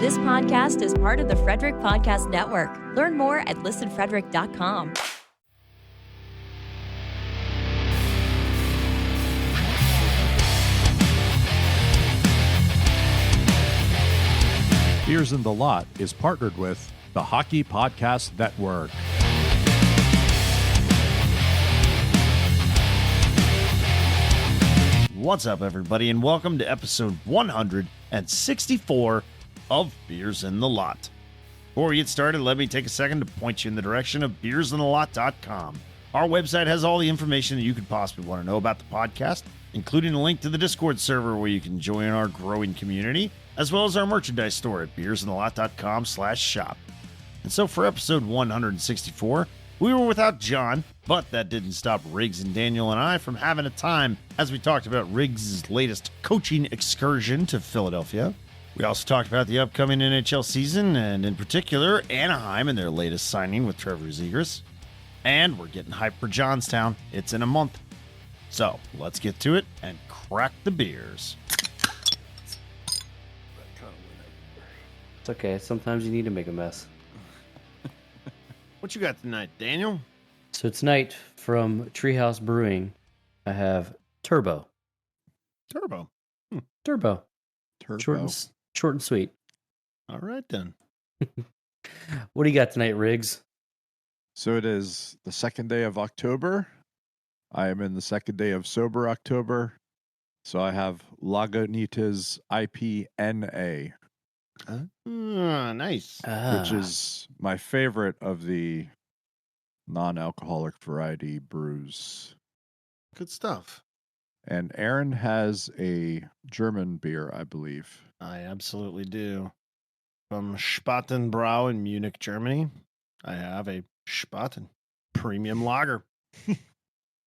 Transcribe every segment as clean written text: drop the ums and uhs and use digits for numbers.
This podcast is part of the Frederick Podcast Network. Learn more at listenfrederick.com. Beers in the Lot is partnered with the Hockey Podcast Network. What's up, everybody, and welcome to episode 164 of Beers in the Lot. Before we get started, let me take a second to point you in the direction of beersinthelot.com. Our website has all the information that you could possibly want to know about the podcast, including a link to the Discord server where you can join our growing community, as well as our merchandise store at beersinthelot.com/shop. And so for episode 164, we were without John, but that didn't stop Riggs and Daniel and I from having a time as we talked about Riggs' latest coaching excursion to Philadelphia. We also talked about the upcoming NHL season, and in particular, Anaheim and their latest signing with Trevor Zegras. And we're getting hyped for Johnstown. It's in a month. So let's get to it and crack the beers. It's okay. Sometimes you need to make a mess. What you got tonight, Daniel? So tonight from Treehouse Brewing, I have Turbo. Turbo. Turbo. Turbo. Short and sweet. All right, then. What do you got tonight, Riggs? So it is the second day of October. I am in the second day of sober October. So I have Lagunitas IPNA, Nice. which is my favorite of the non-alcoholic variety brews. Good stuff. And Aaron has a German beer, I believe. I absolutely do. From Spatenbrau in Munich, Germany, I have a Spaten Premium Lager.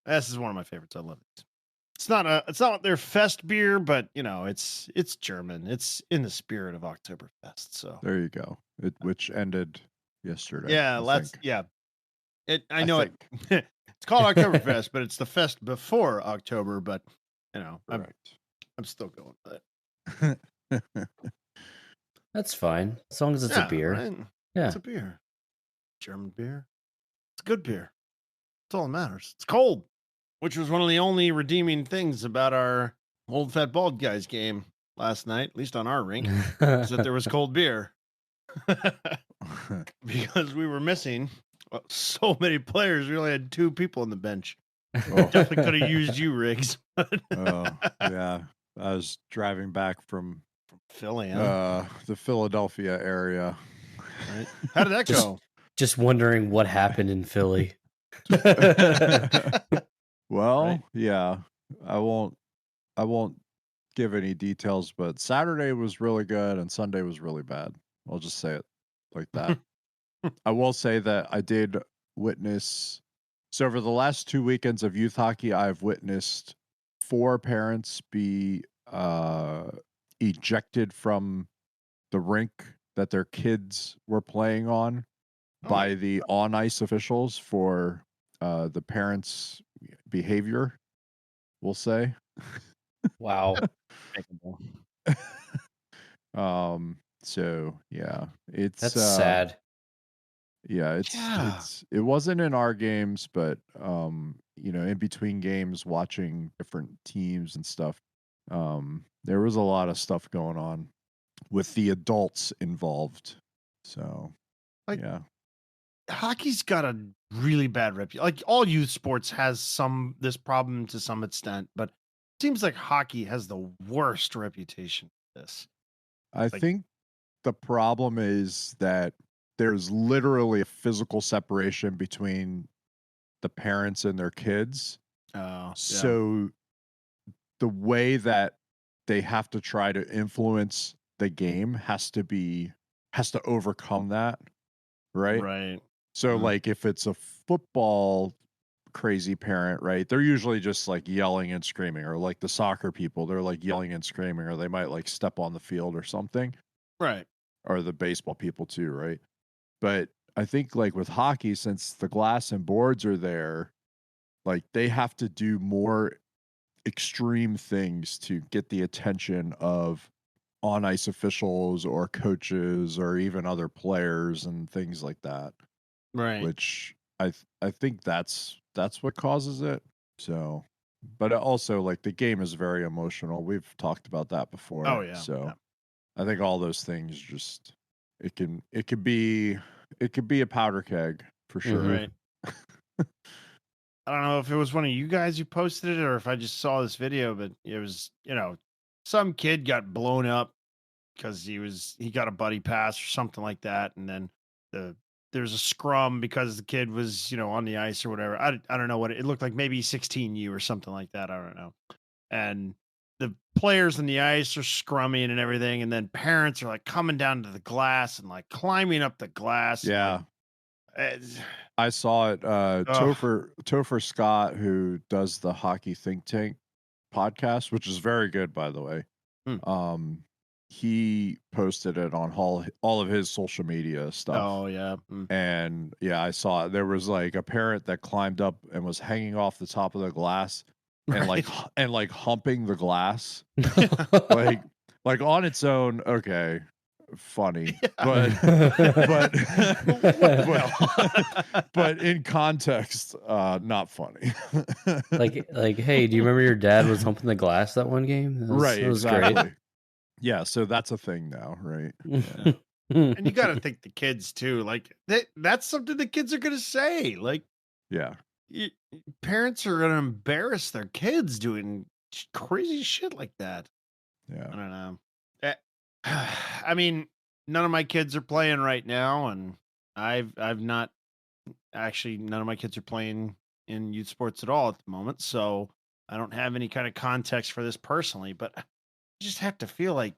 This is one of my favorites. I love it. It's not their fest beer, but you know, it's German. It's in the spirit of Oktoberfest. So There you go. Which ended yesterday. yeah, I think. I know it. It's called Oktoberfest, but it's the fest before October. But you know, I'm still going with it. That's fine. As long as it's a beer. Right? Yeah. It's a beer. German beer. It's a good beer. That's all that matters. It's cold, which was one of the only redeeming things about our Old Fat Bald Guys game last night, at least on our rink, is that there was cold beer. Because we were missing so many players. We only had 2 people on the bench. Definitely could have used you, Riggs. Oh, yeah. I was driving back from Philly, the Philadelphia area. Right? How did that go? Just wondering what happened in Philly. Well, Right. yeah. I won't give any details, but Saturday was really good and Sunday was really bad. I'll just say it like that. I will say that I did witness, so over the last 2 weekends of youth hockey, I've witnessed 4 parents be ejected from the rink that their kids were playing on by the on-ice officials for the parents' behavior, we'll say. Wow. So yeah, it's That's sad. Yeah, it wasn't in our games, but in between games, watching different teams and stuff, there was a lot of stuff going on with the adults involved. So, yeah, hockey's got a really bad reputation. Like all youth sports has this problem to some extent, but it seems like hockey has the worst reputation for this. I think the problem is that there's literally a physical separation between the parents and their kids. So the way that they have to try to influence the game has to overcome that, right? Right. So like if it's a football crazy parent, right, they're usually just like yelling and screaming, or like the soccer people, they're like yelling and screaming, or they might like step on the field or something. Right. Or the baseball people too, right? But I think like with hockey, since the glass and boards are there, like they have to do more extreme things to get the attention of on ice officials or coaches or even other players and things like that. Right. Which I think that's what causes it. So, but also like the game is very emotional. We've talked about that before. Oh yeah. So yeah. I think all those things just it could be a powder keg for sure. Right. I don't know if it was one of you guys who posted it or if I just saw this video, but it was, some kid got blown up because he got a buddy pass or something like that, and then there's a scrum because the kid was, on the ice or whatever. I don't know what it looked like, maybe 16U or something like that. I don't know. And the players on the ice are scrumming and everything, and then parents are like coming down to the glass and like climbing up the glass. Yeah. And, I saw it. Topher Scott, who does the Hockey Think Tank podcast, which is very good, by the way. He posted it on all of his social media stuff. Oh yeah. And yeah, I saw it. There was like a parent that climbed up and was hanging off the top of the glass and like humping the glass. like on its own, okay, funny. But but in context, not funny. like, hey, do you remember your dad was humping the glass that one game? Right, It was exactly. great. Yeah, so that's a thing now, right? Yeah. And you got to think the kids too. Like that's something the kids are going to say. Like, yeah, parents are going to embarrass their kids doing crazy shit like that. Yeah, I don't know. I mean, none of my kids are playing right now, and I've not actually. None of my kids are playing in youth sports at all at the moment, so I don't have any kind of context for this personally. But I just have to feel like,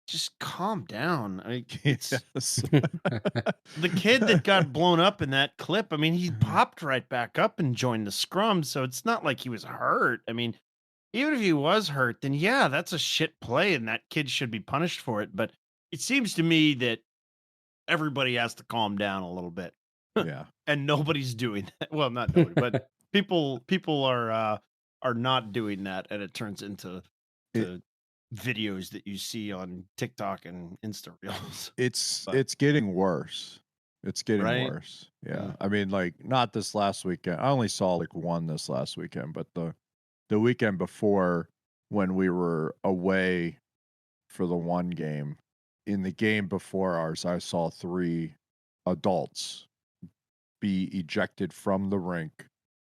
just calm down. I mean, the kid that got blown up in that clip, I mean, he popped right back up and joined the scrum, so it's not like he was hurt. I mean, even if he was hurt, then yeah, that's a shit play, and that kid should be punished for it. But it seems to me that everybody has to calm down a little bit. Yeah, and nobody's doing that. Well, not nobody, but people are not doing that, and it turns into videos that you see on TikTok and Insta Reels. It's getting worse. It's getting worse. Yeah. I mean, like, not this last weekend. I only saw like one this last weekend, but the weekend before, when we were away for the one game, in the game before ours, I saw 3 adults be ejected from the rink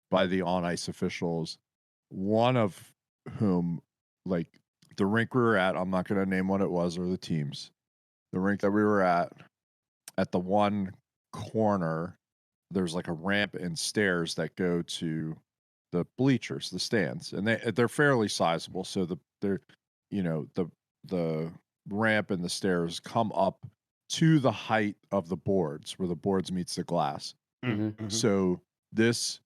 by the on-ice officials, one of whom, like, the rink we were at, I'm not going to name what it was or the teams. The rink that we were at the one corner, there's like a ramp and stairs that go to the bleachers, the stands, and they're fairly sizable. So the ramp and the stairs come up to the height of the boards where the boards meets the glass. Mm-hmm. So this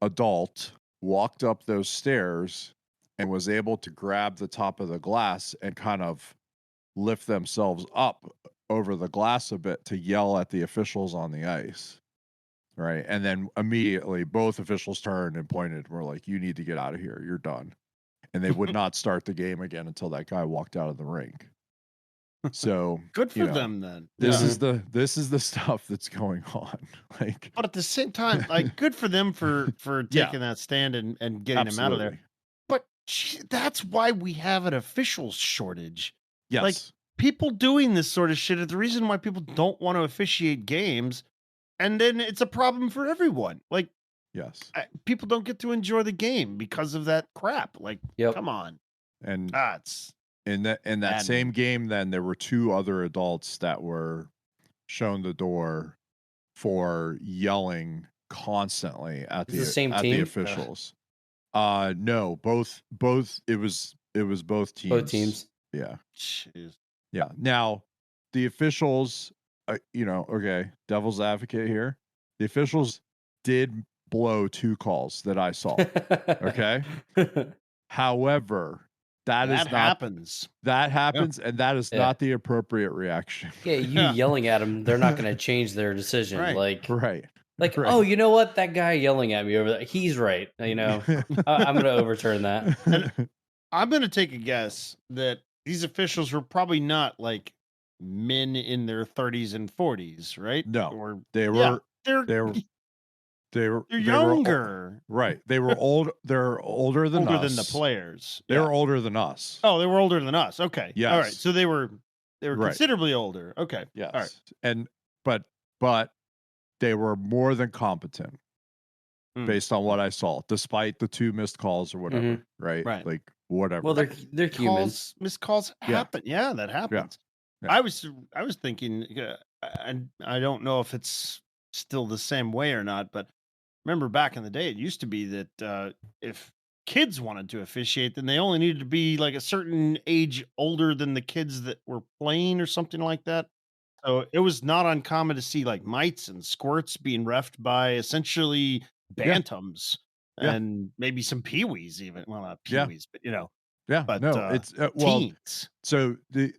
adult walked up those stairs and was able to grab the top of the glass and kind of lift themselves up over the glass a bit to yell at the officials on the ice. Right. And then immediately both officials turned and pointed and were like, you need to get out of here. You're done. And they would not start the game again until that guy walked out of the rink. So good for them then. This is the stuff that's going on. Like, but at the same time, like, good for them for taking that stand and getting him out of there. But that's why we have an officials shortage. Yes. Like, people doing this sort of shit is the reason why people don't want to officiate games. And then it's a problem for everyone. Like, yes, people don't get to enjoy the game because of that crap. Like, come on. And it's in that same game, then there were 2 other adults that were shown the door for yelling constantly at the officials. No, both. It was both teams. Both teams. Yeah. Jeez. Yeah. Now the officials. Okay, devil's advocate here. The officials did blow 2 calls that I saw. Okay. However, that happens. That happens, and that is not the appropriate reaction. Yeah, you yelling at them, they're not going to change their decision. Right. Like, oh, you know what? That guy yelling at me over there, he's right. I'm going to overturn that. And I'm going to take a guess that these officials were probably not like men in their 30s and 40s, right? No, Or they were. yeah, they're They were. They were. they're They were younger, right. They were old. They're older than older us. than the players. They Yeah. were older than us. Oh, they were older than us. Okay. Yes. All right. So they were Right. considerably older. Okay. Yes. All right. And but they were more than competent based on what I saw, despite the 2 missed calls or whatever. Right. Right. Like whatever. Well, they're humans. Missed calls happen. Yeah, that happens. Yeah. I was thinking, and I don't know if it's still the same way or not, but remember back in the day, it used to be that if kids wanted to officiate, then they only needed to be like a certain age older than the kids that were playing or something like that. So it was not uncommon to see like mites and squirts being reffed by essentially bantams and maybe some peewees even. Well, not peewees, but yeah. but No, it's teens. So the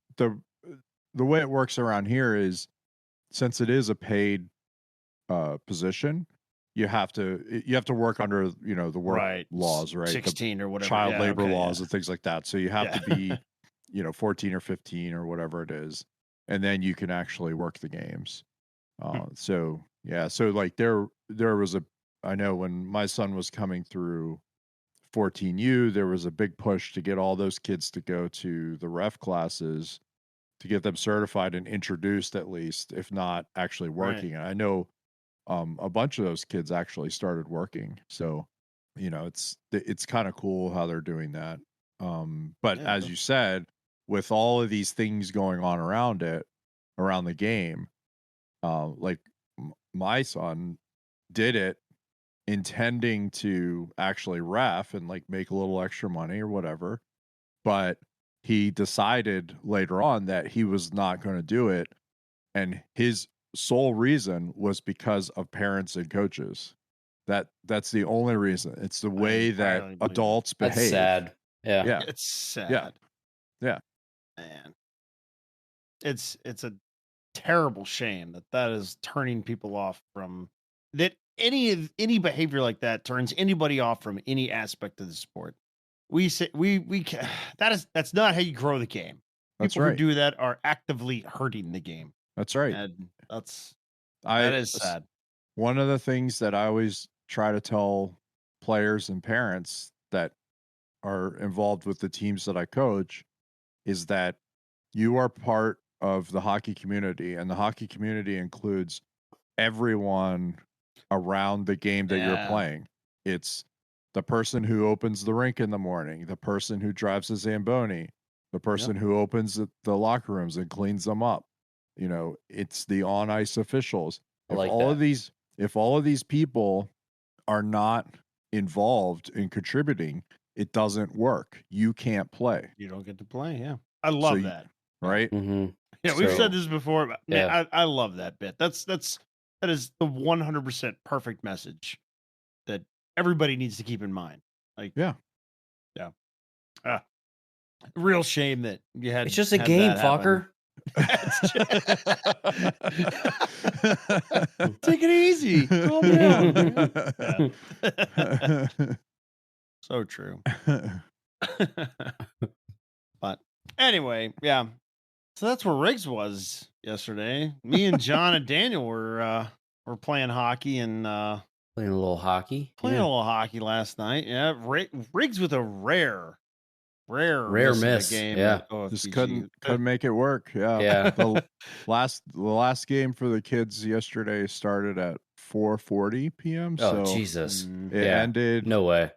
way it works around here is, since it is a paid position, you have to work under the work laws, right? 16 or whatever, child labor laws and things like that. So you have to be 14 or 15 or whatever it is, and then you can actually work the games. So like there was I know when my son was coming through 14U, there was a big push to get all those kids to go to the ref classes to get them certified and introduced, at least, if not actually working. And I know a bunch of those kids actually started working. So, it's kind of cool how they're doing that. But as you said, with all of these things going on around the game, like my son did it intending to actually ref and like make a little extra money or whatever, but he decided later on that he was not going to do it, and his sole reason was because of parents and coaches. That's the only reason. It's the way that adults behave. That's sad. Yeah. It's sad. Yeah. Man, it's a terrible shame that is turning people off from that. Any behavior like that turns anybody off from any aspect of the sport. We say that's not how you grow the game. People who do that are actively hurting the game. That's right. And that is sad. One of the things that I always try to tell players and parents that are involved with the teams that I coach is that you are part of the hockey community, and the hockey community includes everyone around the game that you're playing. It's the person who opens the rink in the morning, the person who drives the Zamboni, the person who opens the locker rooms and cleans them up. It's the on ice officials. If all of these people are not involved in contributing, it doesn't work. You can't play. You don't get to play. Yeah. I love that. Right? Mm-hmm. Yeah, we've said this before. But man, I love that bit. That is the 100% perfect message that everybody needs to keep in mind. Like, yeah. Real shame that you had. It's just a game, fucker. Take it easy. Calm down. So true. But anyway, yeah. So that's where Riggs was yesterday. Me and John and Daniel were playing hockey and playing a little hockey. Playing a little hockey last night. Yeah, Riggs with a rare miss game. Yeah, just couldn't make it work. Yeah. The last game for the kids yesterday started at 4:40 p.m. Oh, so Jesus! It ended. No way.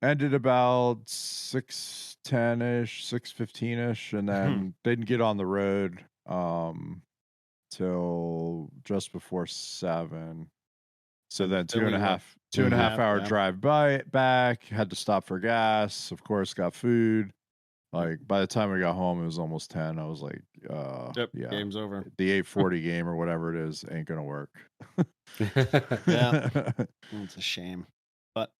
Ended about 6:10ish, 6:15ish, and then didn't get on the road till just before 7. So then two and a half hour drive back, had to stop for gas, of course, got food. Like by the time we got home, it was almost 10. I was like, game's over. The 8:40 game or whatever it is ain't gonna work. Yeah. It's a shame. But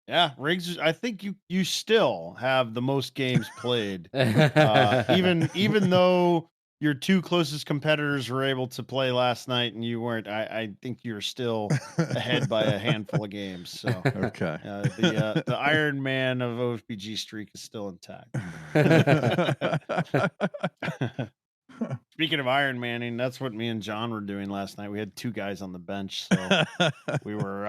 yeah, Riggs, I think you still have the most games played. Even though your two closest competitors were able to play last night and you weren't, I think you're still ahead by a handful of games. So Okay. the Iron Man of OFBG streak is still intact. Speaking of Iron Manning, that's what me and John were doing last night. We had two guys on the bench, so we were.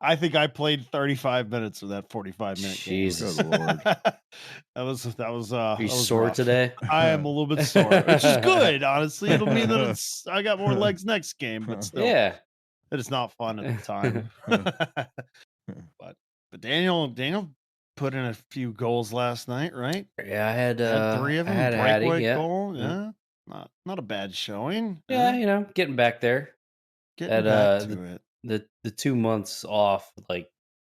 I think I played 35 minutes of that 45-minute game. Jesus. Good Lord. that was. Are you that was sore rough. today? I am a little bit sore, which is good. Honestly, it'll mean that I got more legs next game, but still, Yeah. it's not fun at the time. but Daniel put in a few goals last night, right? Yeah, I had 3 of them. I had a Breakaway Hattie, yeah. goal, yeah. Not a bad showing. Yeah, getting back there. Getting back to it. The 2 months off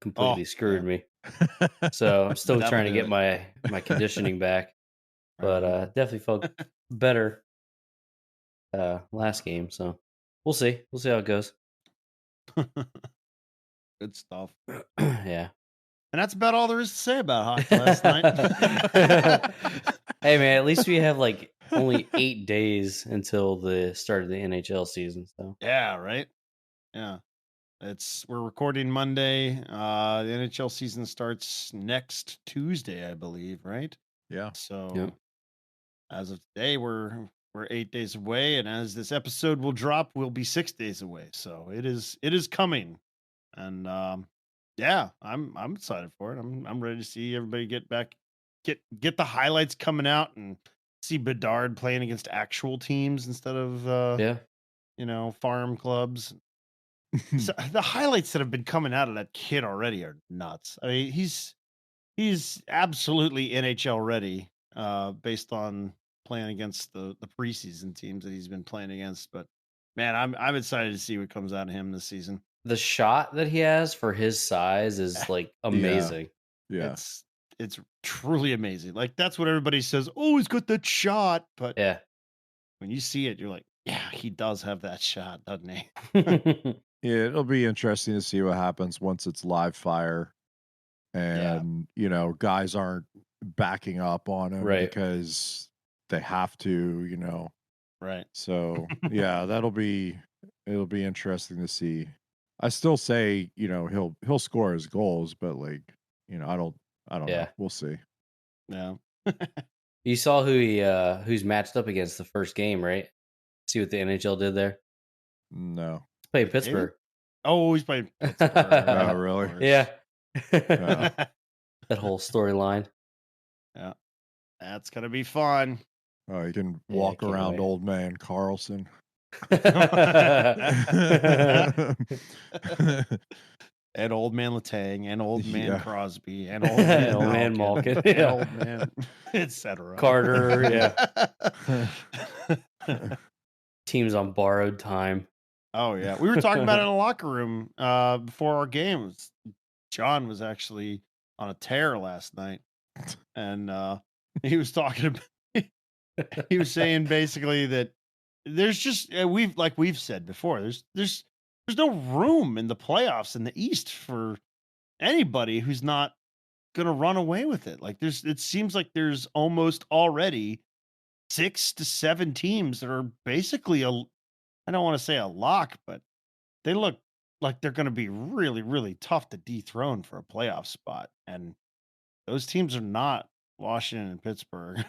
completely screwed me. So I'm still trying to get my conditioning back. But definitely felt better last game. So we'll see. We'll see how it goes. Good stuff. Yeah. And that's about all there is to say about hockey last night. Hey man, at least we have only 8 days until the start of the NHL season. So yeah, right. Yeah, we're recording Monday. The NHL season starts next Tuesday, I believe. Right. Yeah. So as of today, we're 8 days away, and as this episode will drop, we'll be 6 days away. So it is coming, and yeah, I'm excited for it. I'm ready to see everybody get back, get the highlights coming out, and see Bedard playing against actual teams instead of farm clubs. So the highlights that have been coming out of that kid already are nuts. I mean, he's absolutely NHL ready, based on playing against the preseason teams that he's been playing against. But man, I'm excited to see what comes out of him this season. the shot that he has for his size is amazing. Yeah. It's truly amazing. Like, that's what everybody says. Oh, he's got that shot. But Yeah. when you see it, you're like, yeah, he does have that shot, doesn't he? Yeah, it'll be interesting to see what happens once it's live fire and, guys aren't backing up on him because they have to, Right. So, yeah, it'll be interesting to see. I still say, he'll score his goals, but I don't know. We'll see. Yeah. You saw who's matched up against the first game, right? See what the NHL did there? No. He's playing Pittsburgh. Oh, he's playing Pittsburgh. Oh, really? Yeah. That whole storyline. Yeah. That's going to be fun. Oh, you can walk around wait. old man Carlson. And old man Letang, and old man Crosby, and old man Malkin, and old man, etc. Carter, Teams on borrowed time. Oh yeah, we were talking about it in the locker room before our games. John was actually on a tear last night, and he was talking about. He was saying basically that there's just we've said before. There's no room in the playoffs in the East for anybody who's not going to run away with it. It seems like there's almost already 6 to 7 teams that are basically I don't want to say a lock, but they look like they're going to be really, really tough to dethrone for a playoff spot. And those teams are not Washington and Pittsburgh.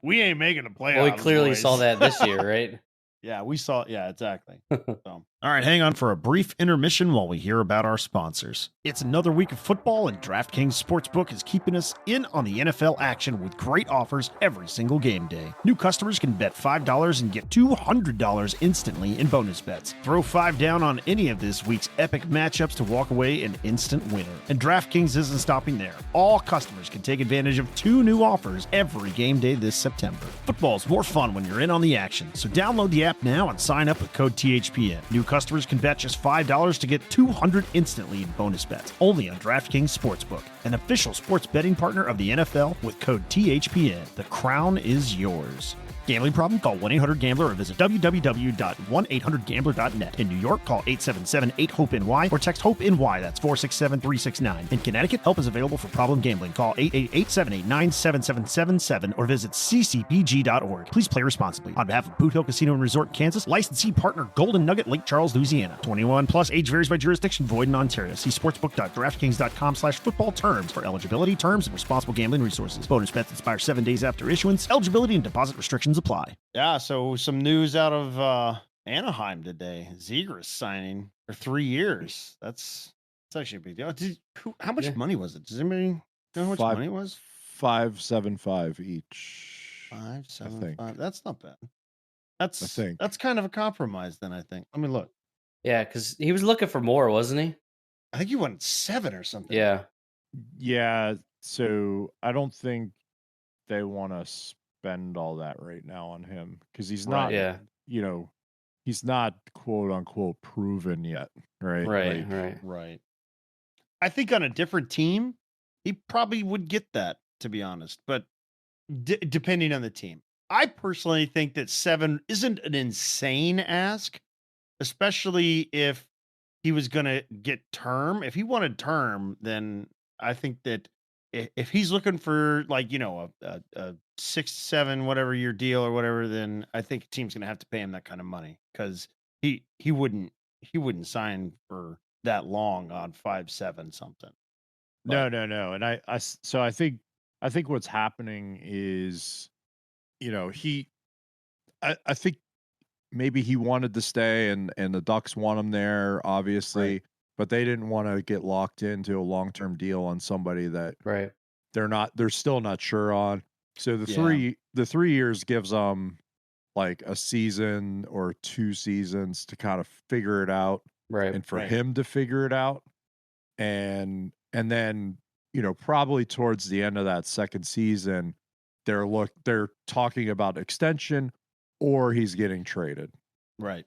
we ain't making the playoffs. Well, we clearly saw that this year, right? Yeah, we saw. Yeah, exactly. So. All right, hang on for a brief intermission while we hear about our sponsors. It's another week of football, and DraftKings Sportsbook is keeping us in on the NFL action with great offers every single game day. New customers can bet $5 and get $200 instantly in bonus bets. Throw 5 down on any of this week's epic matchups to walk away an instant winner. And DraftKings isn't stopping there. All customers can take advantage of 2 new offers every game day this September. Football's more fun when you're in on the action, so download the app now and sign up with code THPN. New customers can bet just $5 to get $200 instantly in bonus bets. Only on DraftKings Sportsbook, an official sports betting partner of the NFL with code THPN. The crown is yours. Gambling problem? Call 1-800-GAMBLER or visit www.1800gambler.net. In New York, call 877-8-HOPE-NY or text HOPE-NY. That's 467-369. In Connecticut, help is available for problem gambling. Call 888-789-7777 or visit ccpg.org. Please play responsibly. On behalf of Boot Hill Casino and Resort in Kansas, licensee partner Golden Nugget, Lake Charles, Louisiana. 21 plus, age varies by jurisdiction, void in Ontario. See sportsbook.draftkings.com/football terms for eligibility, terms, and responsible gambling resources. Bonus bets expire 7 days after issuance. Eligibility and deposit restrictions apply. Yeah, so some news out of Anaheim today. Zegras signing for 3 years. That's actually a big deal. How much money was it? Does anybody know how much money it was? $575 each. 575. That's not bad. That's kind of a compromise then, I think. Let me look. Yeah, because he was looking for more, wasn't he? I think he wanted 7 or something. Yeah. Yeah, so I don't think they want to spend all that right now on him because he's not, he's not quote unquote proven yet, right? Right. I think on a different team, he probably would get that, to be honest, but depending on the team. I personally think that 7 isn't an insane ask, especially if he was going to get term. If he wanted term, then I think that if he's looking for a 6-7 whatever year deal or whatever, then I think a team's going to have to pay him that kind of money because he wouldn't sign for that long on 5-7 something. But, no, and I think what's happening is, I think maybe he wanted to stay and the Ducks want him there, obviously. Right. But they didn't want to get locked into a long-term deal on somebody that they're still not sure on. So the 3 years gives them like a season or 2 seasons to kind of figure it out. Right. And for him to figure it out. And then, probably towards the end of that second season, they're talking about extension or he's getting traded. Right.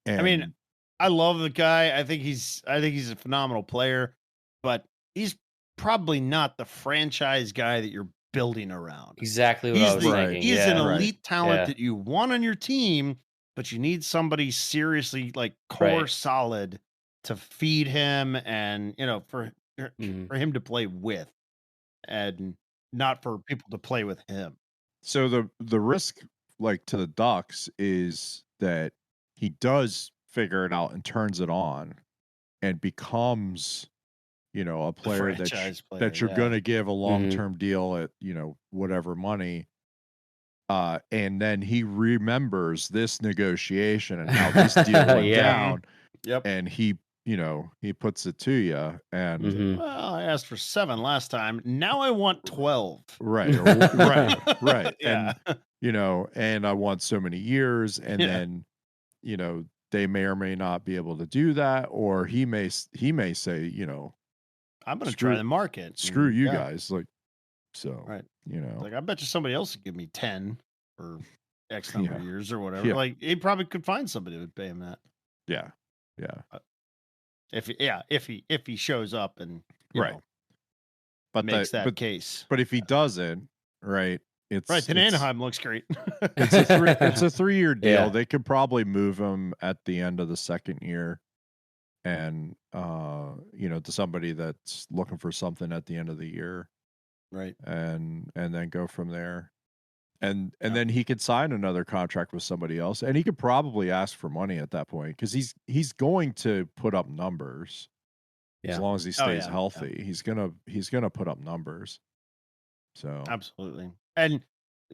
And, I mean, I love the guy. I think he's a phenomenal player, but he's probably not the franchise guy that you're building around. Exactly what I was thinking. He's an elite talent that you want on your team, but you need somebody seriously like core solid to feed him and, for him to play with and not for people to play with him. So the risk like to the Ducks is that he does figure it out and turns it on and becomes, a player that you're going to give a long-term deal at, whatever money. And then he remembers this negotiation and how this deal went down. Yep. And he puts it to you and well, I asked for 7 last time. Now I want 12. Right. Yeah. And, and I want so many years. And then, they may or may not be able to do that, or he may say, I'm going to try the market. Screw you guys. Like, so, like, I bet you somebody else would give me 10 for X number of years or whatever. Like, he probably could find somebody that would pay him that. Yeah. If he shows up and, but makes that case. But if he doesn't, then Anaheim looks great. It's a 3-year deal. Yeah. They could probably move him at the end of the second year, and to somebody that's looking for something at the end of the year, right? And then go from there, and then he could sign another contract with somebody else, and he could probably ask for money at that point because he's going to put up numbers as long as he stays healthy. Yeah. He's gonna put up numbers. So absolutely. And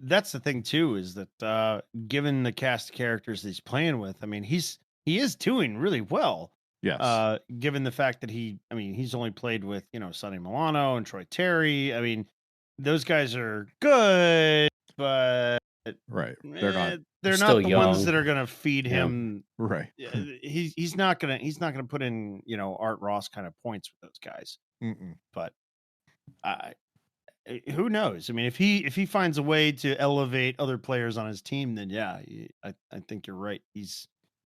that's the thing too, is that given the cast of characters that he's playing with, I mean, he is doing really well. Yes. Given the fact that he's only played with, Sonny Milano and Troy Terry. I mean, those guys are good, but they're not the young ones that are going to feed him. Right. He's not going to put in, Art Ross kind of points with those guys. But who knows? I mean, if he finds a way to elevate other players on his team, then I think you're right.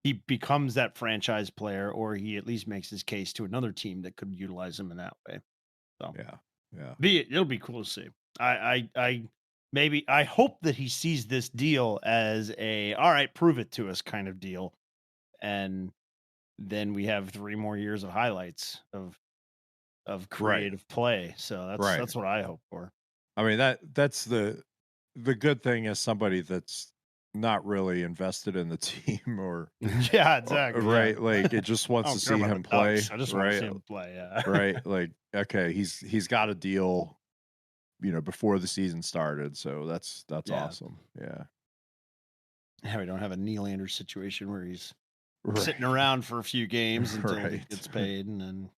He becomes that franchise player, or he at least makes his case to another team that could utilize him in that way. So yeah. It'll be cool to see. I maybe I hope that he sees this deal as all right, prove it to us kind of deal. And then we have 3 more years of highlights of creative play. So that's what I hope for. I mean, that's the good thing as somebody that's not really invested in the team or yeah, exactly. Right. Like it just wants to see him play. I just want to see him play. Yeah. Right. Like, okay, he's got a deal, before the season started. So that's awesome. Yeah. Yeah, we don't have a Nylander situation where he's sitting around for a few games until he gets paid, and then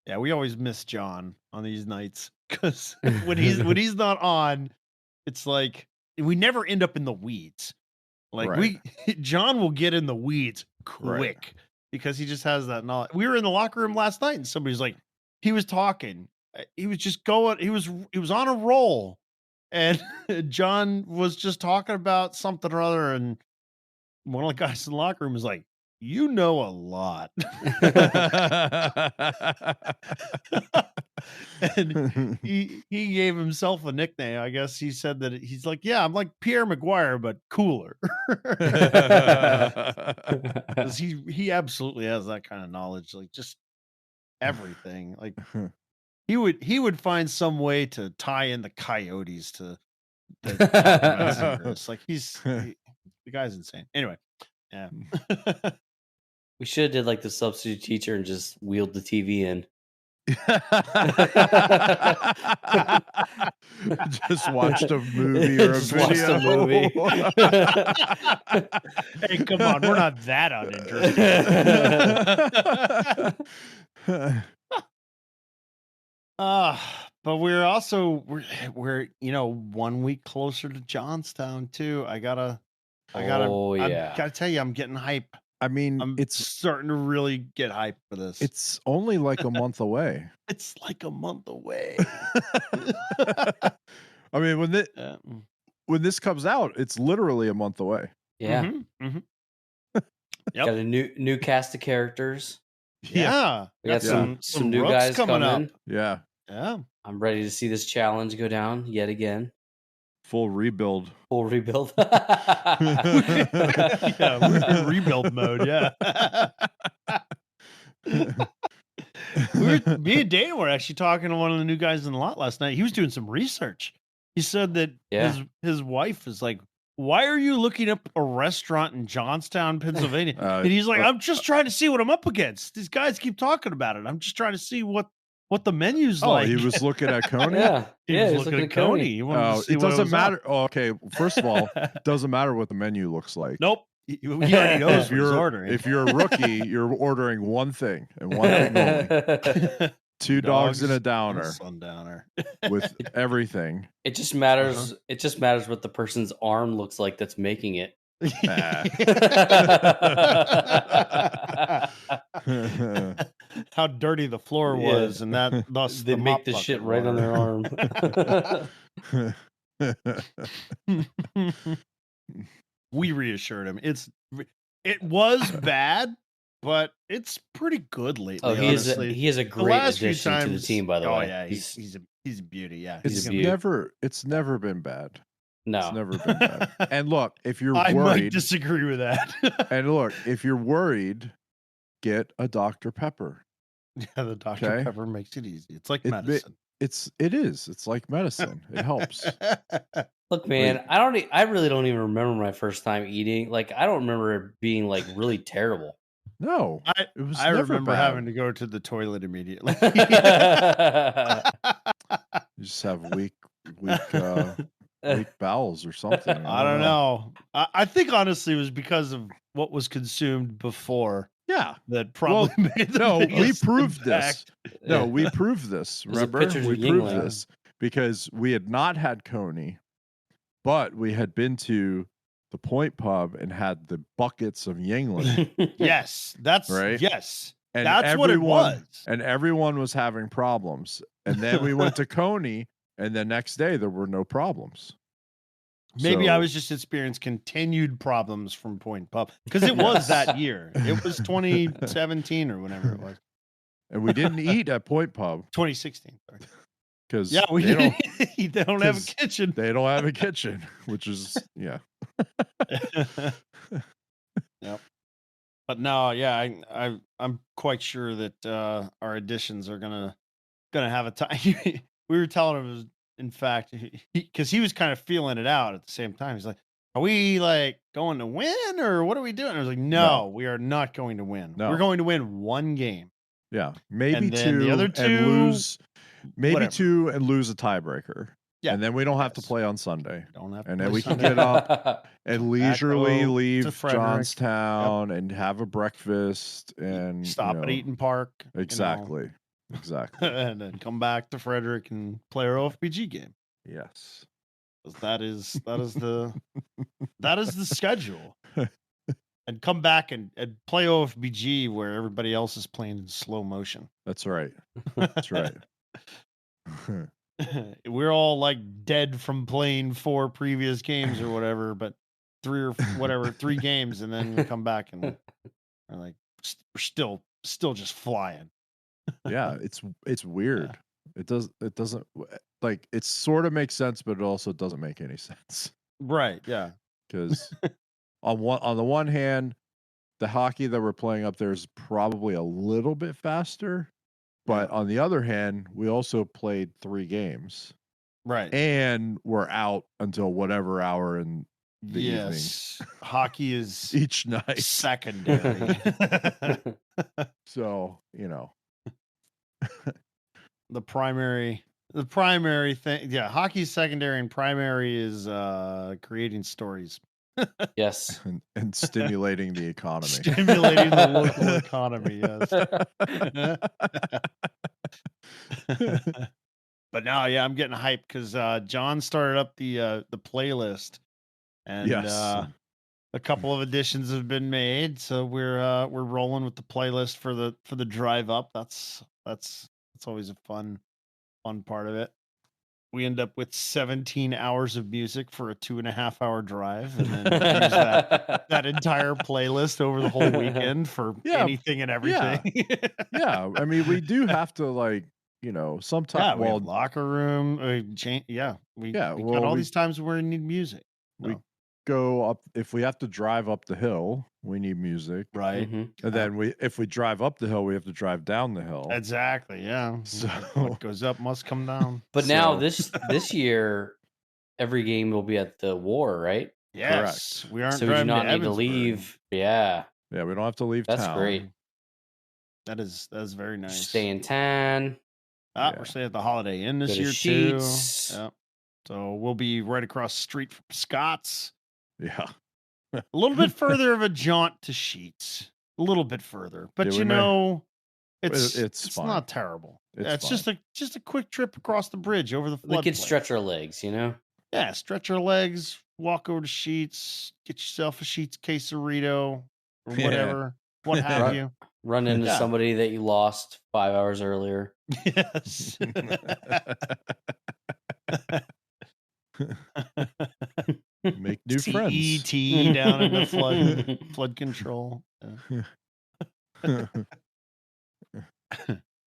yeah, we always miss John on these nights because when he's not on, it's like we never end up in the weeds. Like John will get in the weeds quick because he just has that knowledge. We were in the locker room last night, and somebody's like, he was talking, he was just going, he was on a roll, and John was just talking about something or other, and one of the guys in the locker room was like, "You know a lot." And he gave himself a nickname. I guess he said that he's like, "Yeah, I'm like Pierre McGuire, but cooler." Because he absolutely has that kind of knowledge, like just everything. Like he would find some way to tie in the Coyotes to the like the guy's insane. Anyway, yeah. We should have did like the substitute teacher and just wheeled the TV in. Just watched a movie or a video. Watched a movie. Hey, come on, we're not that uninteresting. But we're also we're 1 week closer to Johnstown too. I gotta tell you, I'm getting hype. I mean, it's starting to really get hype for this. It's only like a month away. It's like a month away. I mean, when this comes out, it's literally a month away. Yeah. Mm-hmm. Mm-hmm. Yep. Got a new cast of characters. Yeah. We got some new guys coming up. Yeah. Yeah. I'm ready to see this challenge go down yet again. Full rebuild. Full rebuild. Yeah, we're in rebuild mode. Yeah. Me and Dana were actually talking to one of the new guys in the lot last night. He was doing some research. He said that his wife is like, "Why are you looking up a restaurant in Johnstown, Pennsylvania?" And he's like, "I'm just trying to see what I'm up against. These guys keep talking about it. I'm just trying to see what the menu's like." He was looking at Coney? He was looking at Coney. It doesn't matter. Okay, first of all, it doesn't matter what the menu looks like. Nope. He already knows what he's ordering. If you're a rookie, you're ordering one thing and one thing only. Two dogs and a downer. Sundowner. With everything. It just matters. It just matters what the person's arm looks like that's making it. How dirty the floor was, and that thus they make the shit right on their arm. We reassured him it was bad, but it's pretty good lately. Oh, he is a great addition to the team, by the way. Oh yeah, he's a beauty. Yeah, it's never been bad. No, it's never been bad. And look, if you're I worried, might disagree with that. And look, if you're worried, get a Dr. Pepper. Yeah, the Dr. Pepper makes it easy. It's like medicine. It is. It's like medicine. It helps. Look, man, I really don't even remember my first time eating. Like, I don't remember it being like really terrible. No, I remember having to go to the toilet immediately. You just have weak bowels or something. I don't know. I think honestly it was because of what was consumed before. Yeah, that probably made we proved this. No, we proved this. Remember, we proved this because we had not had Coney, but we had been to the Point Pub and had the buckets of Yingling. Yes, that's right. Yes, and that's what it was. And everyone was having problems. And then we went to Coney, and the next day there were no problems. Maybe I was just experiencing continued problems from Point Pub because it was that year. It was 2017 or whenever it was. And we didn't eat at Point Pub. 2016. Sorry. because Yeah, they don't have a kitchen. They don't have a kitchen, which is Yep. But no, yeah, I'm quite sure that our additions are gonna have a time. We were telling him, in fact, because he was kind of feeling it out at the same time. He's like, "Are we like going to win, or what are we doing?" I was like, "No, we are not going to win. No. We're going to win one game. Yeah, maybe And then two, the other two, and lose. Maybe whatever. 2 and lose a tiebreaker. Yeah, and then we don't have to play on Sunday. Don't have to And then play we can Sunday. get up and leisurely to leave Frederick. Johnstown and have a breakfast and Stop at Eaton Park. Exactly. Exactly. And then come back to Frederick and play our OFBG game. Yes. That is the schedule. And come back and play OFBG where everybody else is playing in slow motion. That's right. That's right. We're all like dead from playing 4 previous games or whatever, but 3 games, and then we come back and we're like we're still just flying. Yeah, it's weird. Yeah. It doesn't like, it sort of makes sense, but it also doesn't make any sense. Right, yeah. Because on the one hand, the hockey that we're playing up there is probably a little bit faster. But on the other hand, we also played 3 games. Right. And we're out until whatever hour in the evening. Hockey is each night secondary. So, the primary thing, hockey's secondary, and primary is creating stories. Yes. And stimulating the economy. Stimulating the local economy, yes. But now, I'm getting hyped because John started up the playlist, and yes. A couple of additions have been made, so we're rolling with the playlist for the drive up. That's always a fun part of it. We end up with 17 hours of music for a 2.5-hour drive, and then use that entire playlist over the whole weekend for anything and everything. Yeah. I mean, we do have to sometimes. We have locker room. We got all these times where we need music. We go up if we have to drive up the hill. We need music, right? Mm-hmm. And then if we drive up the hill, we have to drive down the hill. Exactly. Yeah. So what goes up must come down. But now this year, every game will be at the War, right? Yes. Correct. We aren't. So we do not need to leave. Yeah. Yeah, we don't have to leave That's town. great. That is very nice. Stay in town. We're staying at the Holiday Inn this year Sheets. too. Yep. So we'll be right across the street from Scott's. Yeah. A little bit further of a jaunt to Sheets. A little bit further. But it's not terrible. It's just a quick trip across the bridge over the floodplain. We could stretch our legs, Yeah, stretch our legs, walk over to Sheets, get yourself a Sheets quesarito or whatever. What have you. Run into somebody that you lost 5 hours earlier. Yes. Make new friends. TET down in the flood control.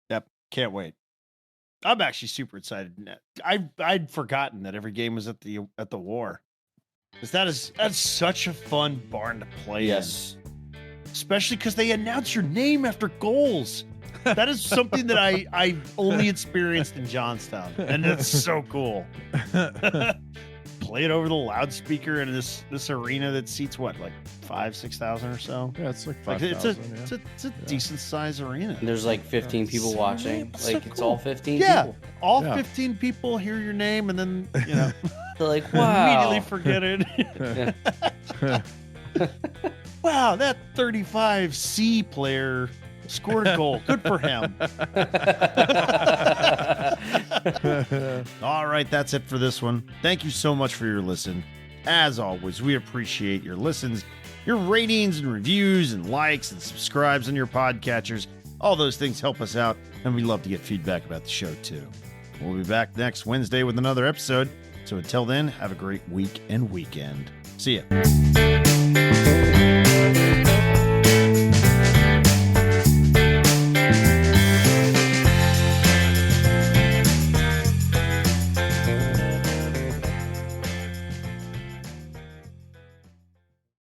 Yep, can't wait. I'm actually super excited. I'd forgotten that every game was at the War. Because that's such a fun barn to play in. Especially because they announce your name after goals. That is something that I only experienced in Johnstown, and it's so cool. Play it over the loudspeaker in this arena that seats what, like 5,000-6,000 or so. Yeah, it's like 5,000. It's a decent size arena. And there's like 15 people watching. It's all 15 yeah, people. All 15 people hear your name, and then they're like, wow. Immediately forget it. Wow, that 35C player scored a goal. Good for him. All right, that's it for this one. Thank you so much for your listen. As always, we appreciate your listens, your ratings and reviews and likes and subscribes on your podcatchers. All those things help us out, and we love to get feedback about the show too. We'll be back next Wednesday with another episode. So until then, have a great week and weekend. See ya.